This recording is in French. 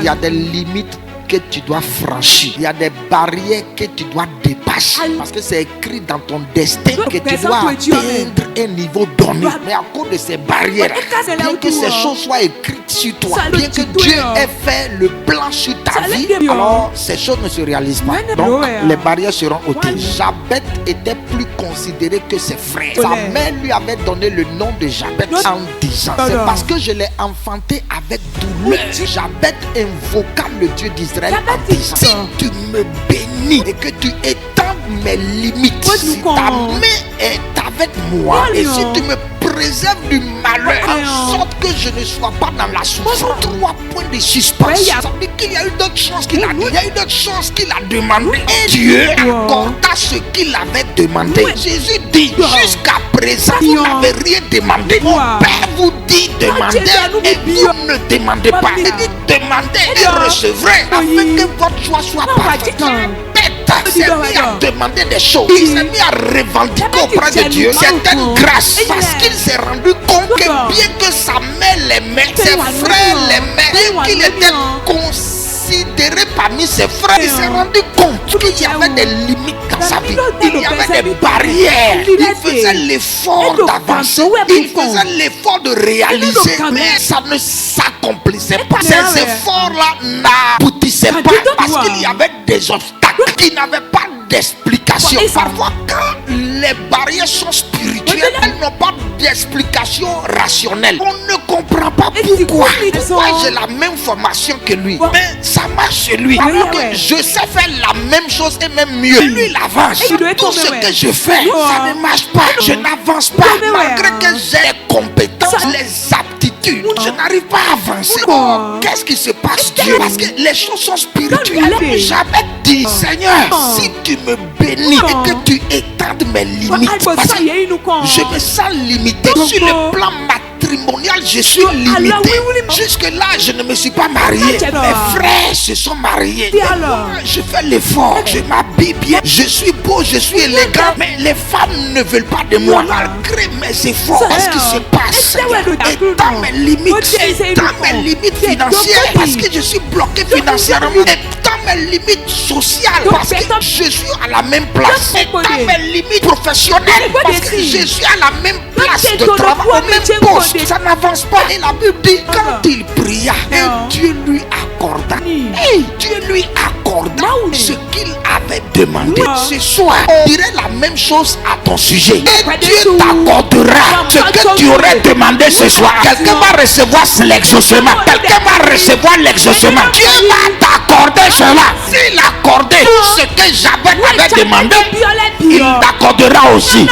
Il y a des limites que tu dois franchir. Il y a des barrières que tu dois dépasser. Parce que c'est écrit dans ton destin que tu dois atteindre un niveau donné. Mais à cause de ces barrières, bien que ces choses soient écrites sur toi, bien que Dieu ait fait le plan sur ta vie, alors ces choses ne se réalisent pas. Donc les barrières seront ôtées. Jabet était plus considéré que ses frères. Sa mère lui avait donné le nom de Jabet en disant: c'est parce que je l'ai enfanté avec douleur. Jabet invoqua le Dieu d'Israël en disant: si tu me bénis et que tu étends mes limites, si ta main est avec moi et si tu me préserves du malheur, en sorte que je ne sois pas dans la souffrance. 3 points de suspense. Ça veut dire qu'il y a eu d'autres choses qu'il a dit. Il y a eu d'autres choses qu'il a demandé. Et Dieu accorda ce qu'il avait demandé. Jésus dit: jusqu'à présent, vous n'avez rien demandé. Mon Père vous dit demandez et vous ne demandez pas. Il dit demandez et recevrez, afin que votre joie soit parfaite. Il s'est mis à demander des choses. Il s'est mis à revendiquer auprès de Dieu certaines grâces. Parce qu'il s'est rendu compte que bien que sa mère l'aimait, ses frères l'aimaient, bien qu'il était considéré parmi ses frères, il s'est rendu compte qu'il y avait des limites dans sa vie. Il y avait des barrières. Il faisait l'effort d'avancer. Il faisait l'effort de réaliser. Mais ça ne s'accomplissait pas. Ces efforts-là n'aboutissaient pas parce qu'il y avait des obstacles qui n'avaient pas d'explication. Parfois, quand les barrières sont spirituelles, elles n'ont pas d'explication rationnelle. On ne comprend pas pourquoi. Pourquoi j'ai la même formation que lui, mais ça marche chez lui. Alors que je sais faire la même chose et même mieux. Lui, il avance. Tout ce que je fais, ça ne marche pas. Je n'avance pas. Malgré que j'ai les compétences, les aptitudes, je n'arrive pas à avancer. Qu'est-ce qui se passe, Dieu? Parce que les choses sont spirituelles. J'avais dit: Seigneur, si tu me bénis et que tu étendes mes limites, parce que je me sens limité sur le plan matrimonial, je suis limité. Jusque-là, je ne me suis pas marié. Mes frères se sont mariés. Moi, je fais l'effort, je m'habille bien, je suis beau, je suis élégant, mais les femmes ne veulent pas de moi malgré mes efforts. Qu'est-ce qui se passe? Étant mes limites financières, parce que je suis bloqué financièrement. Étant mes limites sociales, parce que je suis à la même place. Étant mes limites professionnelles, parce que je suis à la même place de travail, au même poste. Ça n'avance pas. Et la Bible dit: quand il pria, et Dieu lui accorda. Et Dieu lui accorda ce qu'il avait demandé. Ce soir, on dirait la même chose à ton sujet. Et Dieu t'accordera ce que tu aurais demandé ce soir. Quelqu'un va recevoir l'exaucement. Quelqu'un va recevoir l'exaucement. Dieu va t'accorder cela. S'il accordait ce que Jabet avait demandé, il t'accordera aussi